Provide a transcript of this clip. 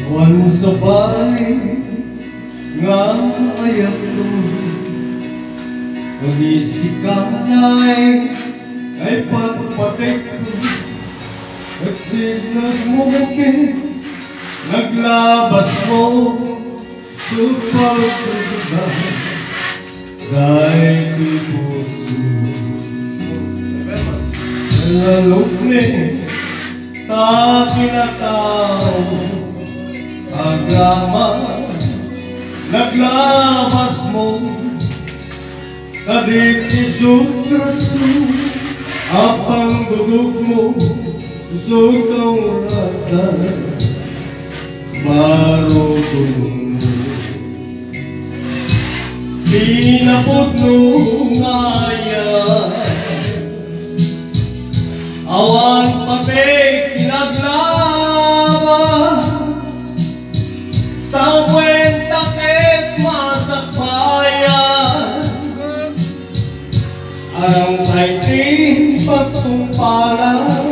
Wan sabay nga ayat ko, nagisikanay ay pagpatik ko, nagsinagmukit, naglabas mo, supag-sugat, dahil kipuso. Nalukni, ta kinatao, agrama, naglabas mo, kadik isut-rasu, apang duduk mo, sugtong rata, marutong mo. Pinapot mo ngayon, awan pati kinaglaban, sa kwenta ket masakbayan, arang kay ting pagtumpalan,